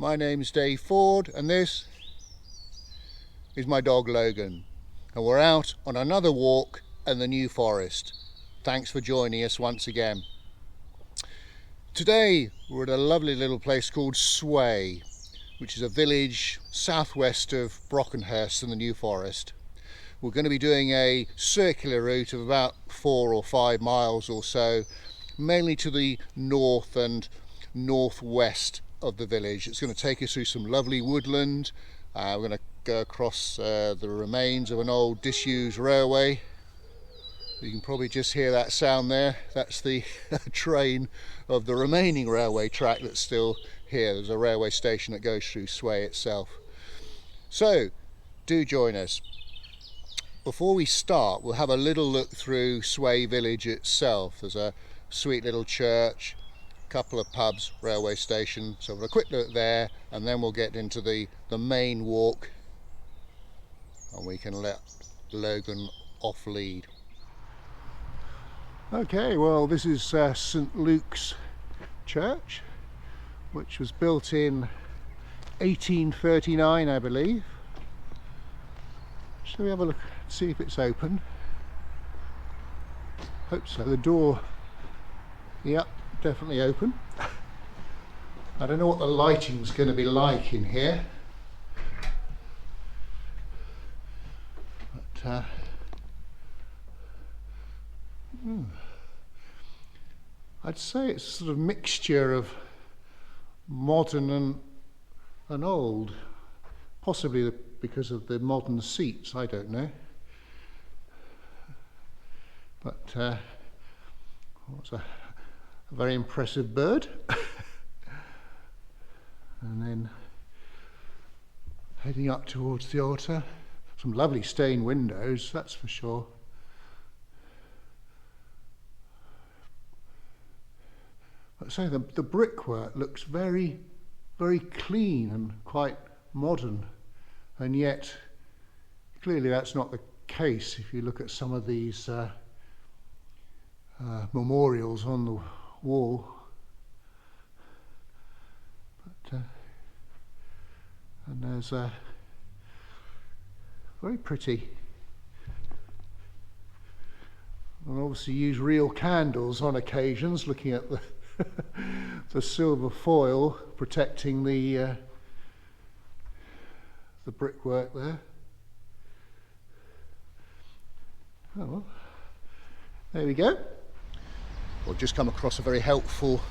My name's Dave Ford and this is my dog Logan, and we're out on another walk in the New Forest. Thanks for joining us once again. Today we're at a lovely little place called Sway, which is a village southwest of Brockenhurst in the New Forest. We're going to be doing a circular route of about 4 or 5 miles or so, mainly to the north and northwest of the village. It's going to take us through some lovely woodland. We're going to go across the remains of an old disused railway. You can probably just hear that sound there. That's the train of the remaining railway track that's still here. There's a railway station that goes through Sway itself. So do join us. Before we start, we'll have a little look through Sway village itself. There's a sweet little church, a couple of pubs, railway station. So we'll have a quick look there, and then we'll get into the main walk, and we can let Logan off lead. Okay, well, this is St Luke's Church, which was built in 1839, I believe. Shall we have a look, see if it's open? Hope so. The door, yep, definitely open. I don't know what the lighting's going to be like in here, but I'd say it's a sort of mixture of modern and old, possibly because of the modern seats, I don't know. But it's a very impressive bird. And then heading up towards the altar, some lovely stained windows, that's for sure. I'd say the brickwork looks very, very clean and quite modern, and yet clearly that's not the case if you look at some of these memorials on the wall. But and there's a very pretty, and obviously use real candles on occasions, looking at the the silver foil protecting the brickwork there. Oh well, there we go. We've just come across a very helpful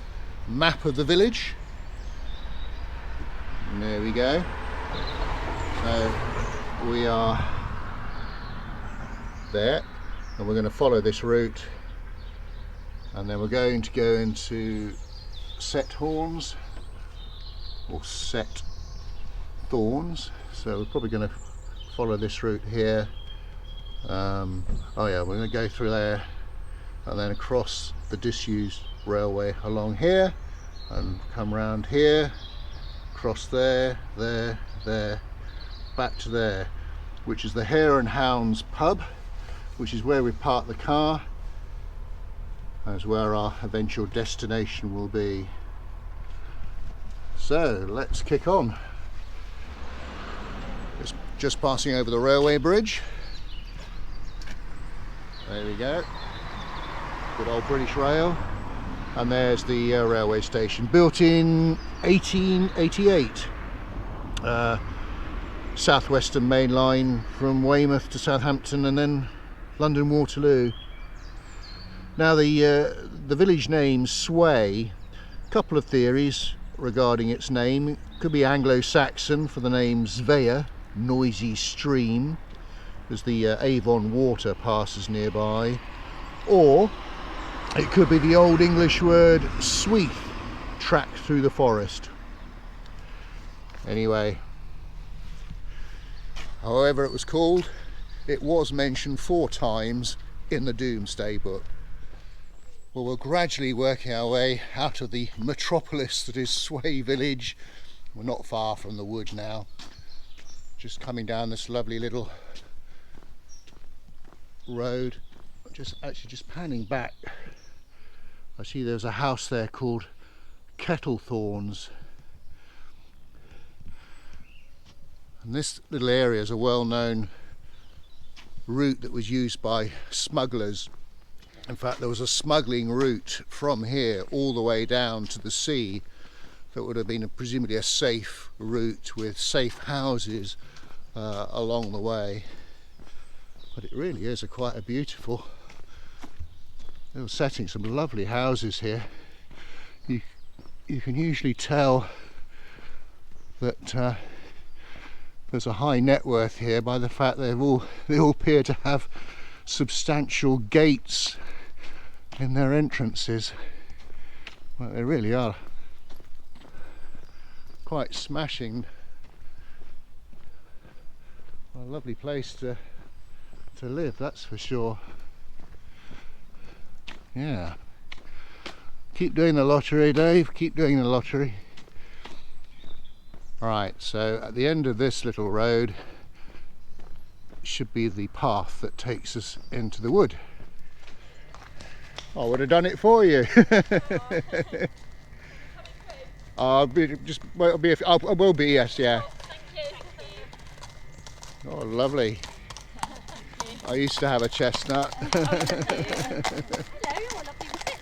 map of the village. And there we go. So we are there, and we're going to follow this route, and then we're going to go into Set Horns or Set Thorns. So we're probably going to follow this route here. Oh yeah, we're going to go through there and then across the disused railway along here and come round here, across there, back to there, which is the Hare Hounds pub, which is where we park the car. That's where our eventual destination will be. So let's kick on. Just passing over the railway bridge. There we go. Good old British Rail. And there's the railway station, built in 1888. Southwestern main line from Weymouth to Southampton, and then London Waterloo. Now the village name Sway, a couple of theories regarding its name. It could be Anglo-Saxon for the name Svea, noisy stream, as the Avon water passes nearby, or it could be the old English word sweet, track through the forest. Anyway, however it was called, it was mentioned 4 times in the Doomsday Book. Well, we're gradually working our way out of the metropolis that is Sway village. We're not far from the wood now. Just coming down this lovely little road. Just panning back. I see there's a house there called Kettle Thorns. And this little area is a well-known route that was used by smugglers. In fact, there was a smuggling route from here all the way down to the sea that would have been presumably a safe route with safe houses along the way. But it really is quite a beautiful little setting. Some lovely houses here. You can usually tell that there's a high net worth here by the fact they all appear to have substantial gates in their entrances. Well, they really are quite smashing. A lovely place to live, that's for sure. Yeah. Keep doing the lottery, Dave. Keep doing the lottery. Right, so at the end of this little road should be the path that takes us into the wood. I would have done it for you. I will be, yes, yeah. Oh, lovely. I used to have a chestnut. Hello, lovely Whippet.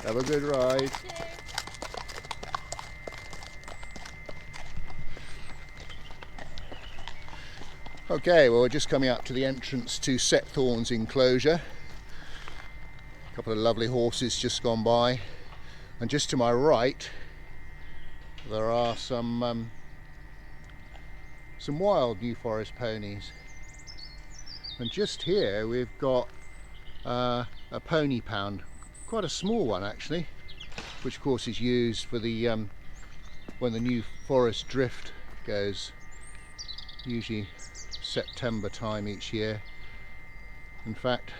Have a good ride. Okay, well, we're just coming up to the entrance to Thorns Inclosure. A couple of lovely horses just gone by, and just to my right there are some wild New Forest ponies, and just here we've got a pony pound, quite a small one actually, which of course is used for the when the New Forest drift goes, usually September time each year. In fact,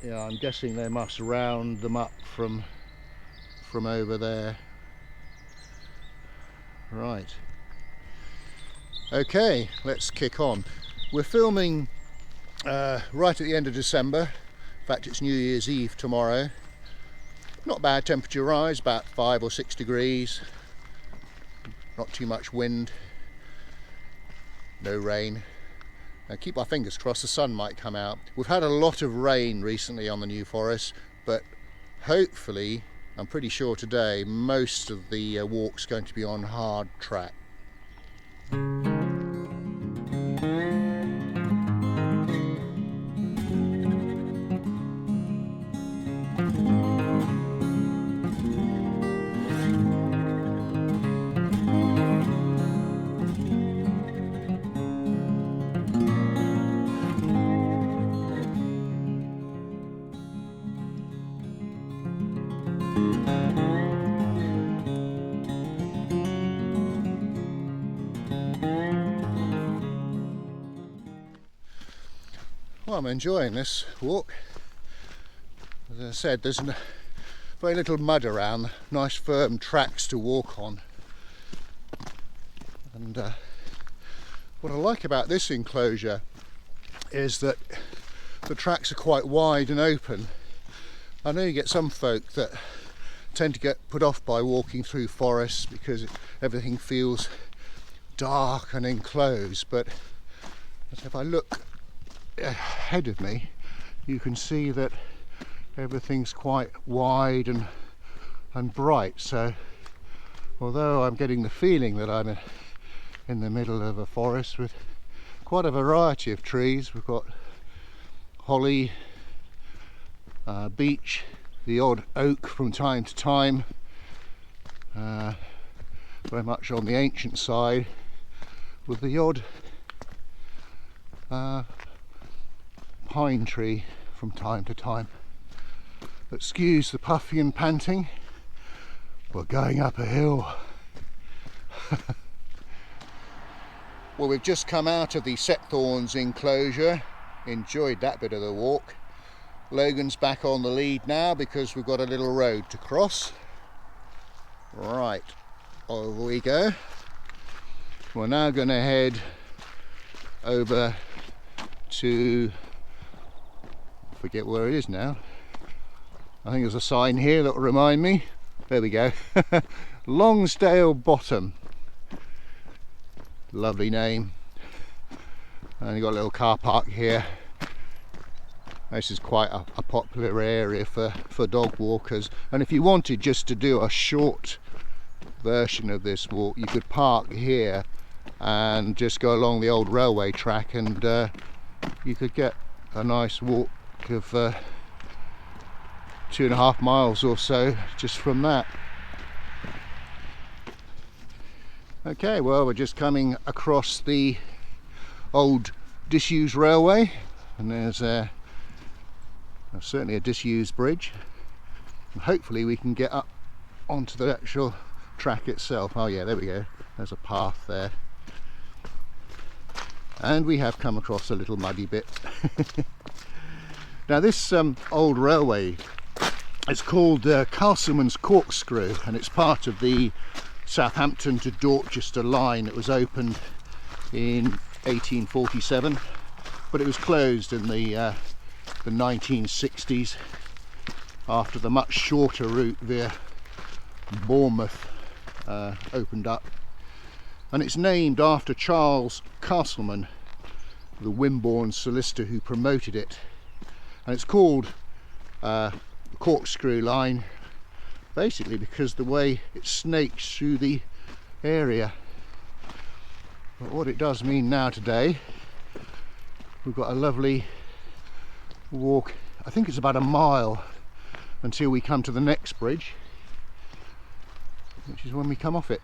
yeah, I'm guessing they must round them up from over there. Right. Okay, let's kick on. We're filming right at the end of December. In fact, it's New Year's Eve tomorrow. Not bad temperature rise, about 5 or 6 degrees. Not too much wind. No rain. Now keep our fingers crossed, the sun might come out. We've had a lot of rain recently on the New Forest, but hopefully, I'm pretty sure today, most of the walk's going to be on hard track. Well, I'm enjoying this walk. As I said, there's very little mud around, nice firm tracks to walk on. And what I like about this enclosure is that the tracks are quite wide and open. I know you get some folk that tend to get put off by walking through forests because everything feels dark and enclosed, but if I look ahead of me, you can see that everything's quite wide and bright. So although I'm getting the feeling that I'm in the middle of a forest with quite a variety of trees, we've got holly, beech, the odd oak from time to time, very much on the ancient side, with the odd pine tree from time to time. Excuse the puffing and panting, we're going up a hill. Well, we've just come out of the Thorns Enclosure, enjoyed that bit of the walk. Logan's back on the lead now because we've got a little road to cross. Right, over we go. We're now going to head over to, forget where it is now. I think there's a sign here that will remind me. There we go. Longslade Bottom. Lovely name. And you've got a little car park here. This is quite a popular area for dog walkers, and if you wanted just to do a short version of this walk, you could park here and just go along the old railway track, and you could get a nice walk of 2.5 miles or so just from that. Okay, well, we're just coming across the old disused railway, and there's certainly a disused bridge, and hopefully we can get up onto the actual track itself. Oh yeah, there we go, there's a path there, and we have come across a little muddy bit. Now this old railway, it's called Castleman's Corkscrew, and it's part of the Southampton to Dorchester line. It was opened in 1847, but it was closed in the 1960s after the much shorter route via Bournemouth opened up, and it's named after Charles Castleman, the Wimborne solicitor who promoted it, and it's called the Corkscrew line basically because the way it snakes through the area. But what it does mean now today, we've got a lovely walk. I think it's about a mile until we come to the next bridge, which is when we come off it.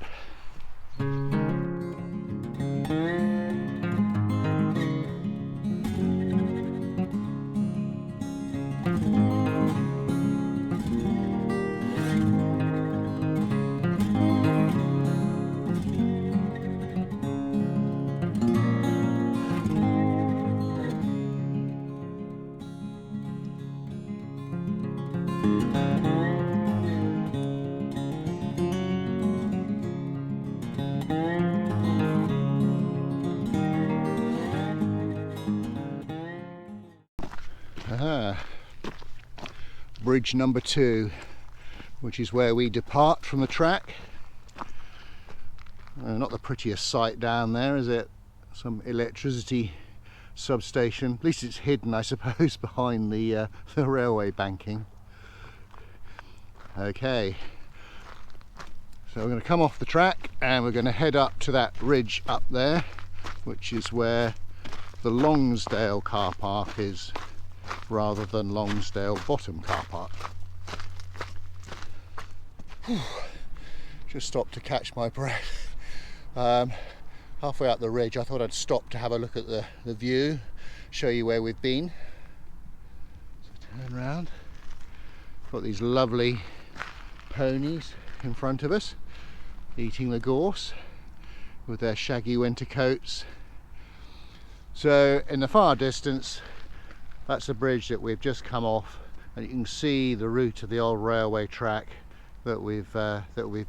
Bridge number 2, which is where we depart from the track. Not the prettiest sight down there, is it? Some electricity substation. At least it's hidden, I suppose, behind the railway banking. Okay, so we're going to come off the track and we're going to head up to that ridge up there, which is where the Longslade Car Park is, rather than Longslade Bottom Car Park. Just stopped to catch my breath. Halfway up the ridge I thought I'd stop to have a look at the view, show you where we've been. So turn around. Got these lovely ponies in front of us eating the gorse with their shaggy winter coats. So in the far distance, that's the bridge that we've just come off, and you can see the route of the old railway track that we've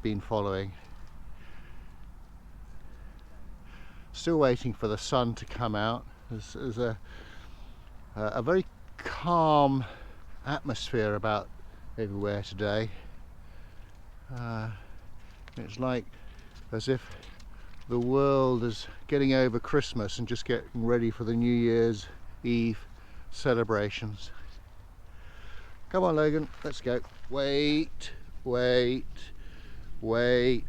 been following. Still waiting for the sun to come out. There's a very calm atmosphere about everywhere today. It's like as if the world is getting over Christmas and just getting ready for the New Year's Eve celebrations. Come on, Logan, let's go. Wait, wait, wait,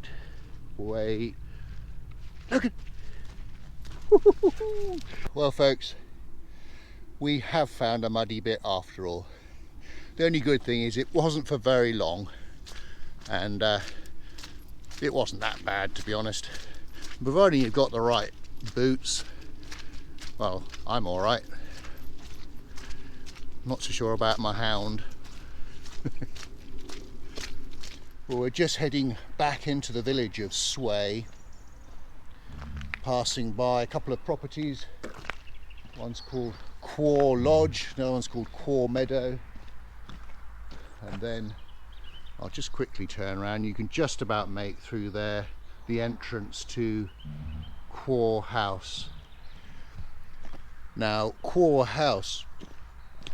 wait. Logan! Well, folks, we have found a muddy bit after all. The only good thing is it wasn't for very long, and it wasn't that bad, to be honest. Providing you've got the right boots, well, I'm alright. Not so sure about my hound. Well, we're just heading back into the village of Sway, passing by a couple of properties. One's called Quor Lodge, another one's called Quor Meadow, and then I'll just quickly turn around. You can just about make through there the entrance to Quor House. Now, Quor House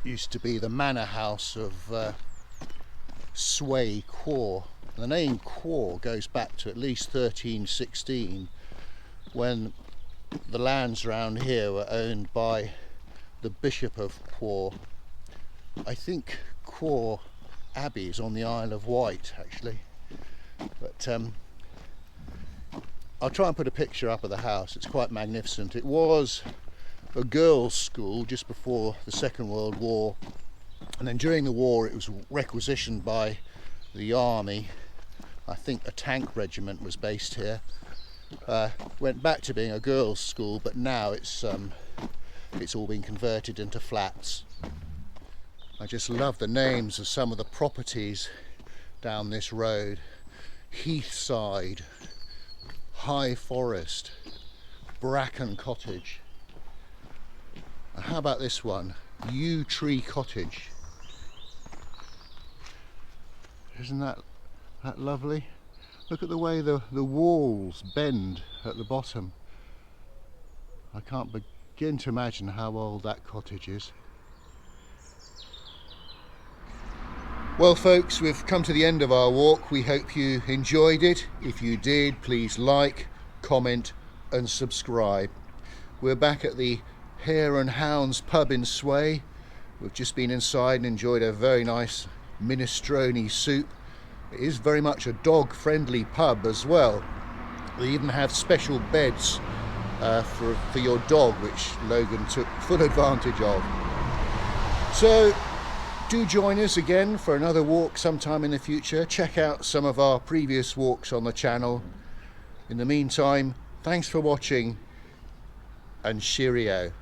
used to be the manor house of Sway Quor. The name Quor goes back to at least 1316, when the lands around here were owned by the Bishop of Quor. I think Quor Abbey is on the Isle of Wight actually, but I'll try and put a picture up of the house. It's quite magnificent. It was a girls' school just before the Second World War, and then during the war it was requisitioned by the army. I think a tank regiment was based here. Went back to being a girls' school, but now it's all been converted into flats. I just love the names of some of the properties down this road. Heathside, High Forest, Bracken Cottage. And how about this one? Yew Tree Cottage. Isn't that lovely? Look at the way the walls bend at the bottom. I can't begin to imagine how old that cottage is. Well folks, we've come to the end of our walk. We hope you enjoyed it. If you did, please like, comment and subscribe. We're back at the Hare Hounds pub in Sway. We've just been inside and enjoyed a very nice minestrone soup. It is very much a dog friendly pub as well. They even have special beds for your dog, which Logan took full advantage of. So do join us again for another walk sometime in the future. Check out some of our previous walks on the channel. In the meantime, thanks for watching and cheerio.